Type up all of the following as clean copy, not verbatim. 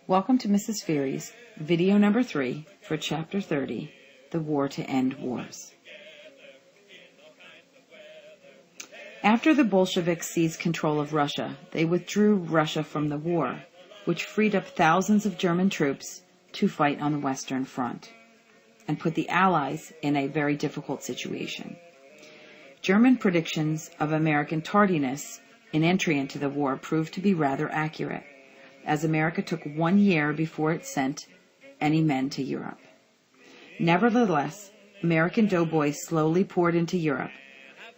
Welcome to Mrs. Feighery's video number 3 for Chapter 30, The War to End Wars. After the Bolsheviks seized control of Russia, they withdrew Russia from the war, which freed up thousands of German troops to fight on the Western Front, and put the Allies in a very difficult situation. German predictions of American tardiness in entry into the war proved to be rather accurate, as America took 1 year before it sent any men to Europe. Nevertheless, American doughboys slowly poured into Europe,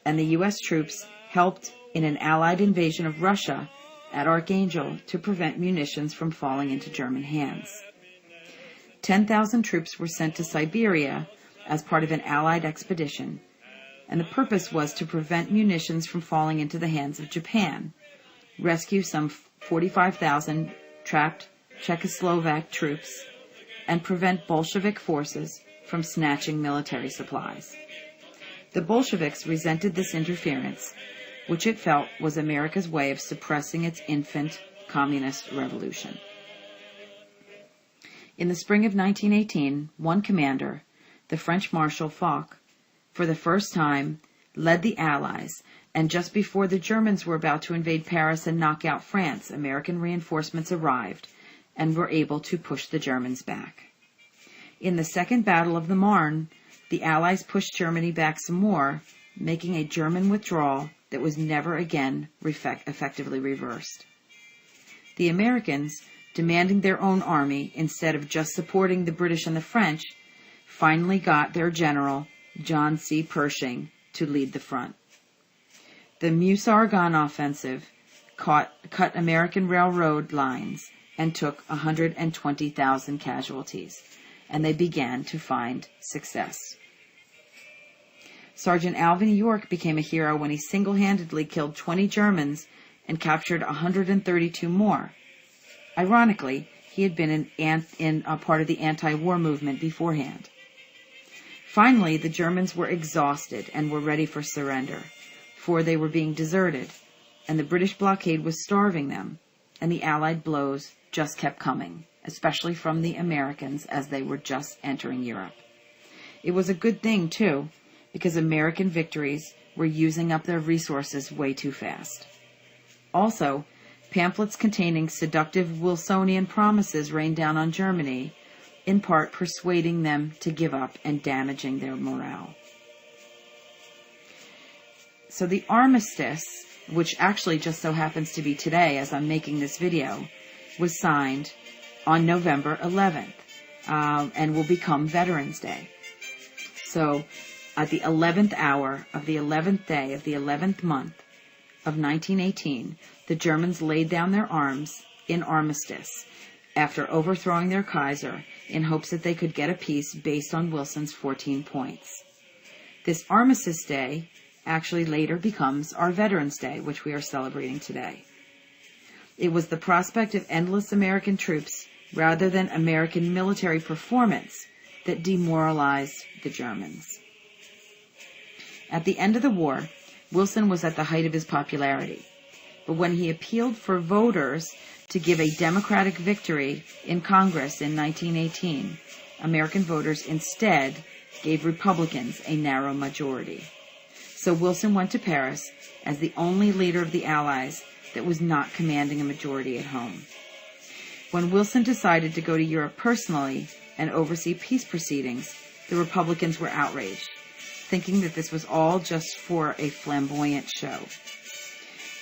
and the U.S. troops helped in an Allied invasion of Russia at Archangel to prevent munitions from falling into German hands. 10,000 troops were sent to Siberia as part of an Allied expedition, and the purpose was to prevent munitions from falling into the hands of Japan, rescue some 45,000 trapped Czechoslovak troops, and prevent Bolshevik forces from snatching military supplies. The Bolsheviks resented this interference, which it felt was America's way of suppressing its infant communist revolution. In the spring of 1918, one commander, the French Marshal Foch, for the first time led the Allies, and just before the Germans were about to invade Paris and knock out France, American reinforcements arrived and were able to push the Germans back. In the Second Battle of the Marne, the Allies pushed Germany back some more, making a German withdrawal that was never again effectively reversed. The Americans, demanding their own army instead of just supporting the British and the French, finally got their general, John C. Pershing, to lead the front. The Meuse-Argonne offensive cut American railroad lines and took 120,000 casualties, and they began to find success. Sergeant Alvin York became a hero when he single-handedly killed 20 Germans and captured 132 more. Ironically, he had been in a part of the anti-war movement beforehand. Finally, the Germans were exhausted and were ready for surrender, for they were being deserted, and the British blockade was starving them, and the Allied blows just kept coming, especially from the Americans as they were just entering Europe. It was a good thing, too, because American victories were using up their resources way too fast. Also, pamphlets containing seductive Wilsonian promises rained down on Germany, in part persuading them to give up and damaging their morale. So the armistice, which actually just so happens to be today as I'm making this video, was signed on November 11th and will become Veterans Day. So at the 11th hour of the 11th day of the 11th month of 1918, the Germans laid down their arms in armistice after overthrowing their Kaiser in hopes that they could get a peace based on Wilson's 14 points. This Armistice Day actually later becomes our Veterans Day, which we are celebrating today. It was the prospect of endless American troops rather than American military performance that demoralized the Germans. At the end of the war, Wilson was at the height of his popularity, but when he appealed for voters to give a Democratic victory in Congress in 1918, American voters instead gave Republicans a narrow majority. So Wilson went to Paris as the only leader of the Allies that was not commanding a majority at home. When Wilson decided to go to Europe personally and oversee peace proceedings, the Republicans were outraged, thinking that this was all just for a flamboyant show.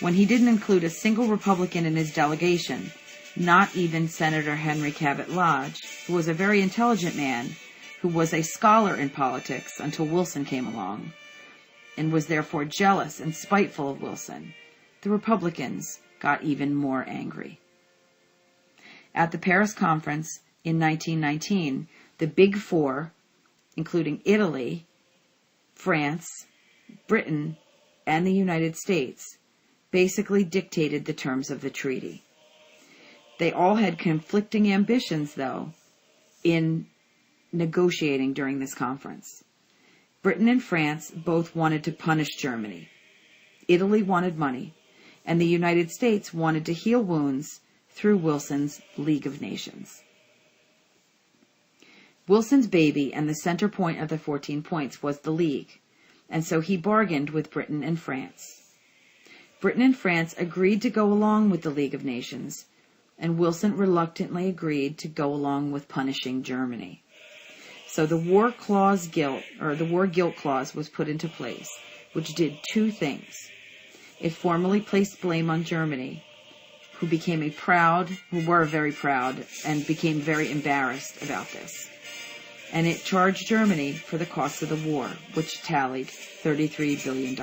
When he didn't include a single Republican in his delegation, not even Senator Henry Cabot Lodge, who was a very intelligent man, who was a scholar in politics until Wilson came along, and was therefore jealous and spiteful of Wilson, the Republicans got even more angry. At the Paris Conference in 1919, the Big Four, including Italy, France, Britain, and the United States, basically dictated the terms of the treaty. They all had conflicting ambitions, though, in negotiating during this conference. Britain and France both wanted to punish Germany. Italy wanted money, and the United States wanted to heal wounds through Wilson's League of Nations. Wilson's baby and the center point of the 14 points was the League, and so he bargained with Britain and France. Britain and France agreed to go along with the League of Nations, and Wilson reluctantly agreed to go along with punishing Germany. So the war guilt clause was put into place, which did two things. It formally placed blame on Germany, who were very proud and became very embarrassed about this. And it charged Germany for the cost of the war, which tallied $33 billion.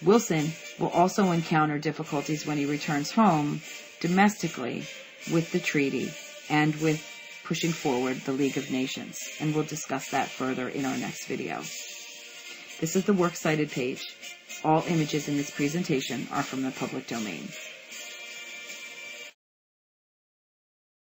Wilson will also encounter difficulties when he returns home domestically with the treaty and with pushing forward the League of Nations, and we'll discuss that further in our next video. This is the Works Cited page. All images in this presentation are from the public domain.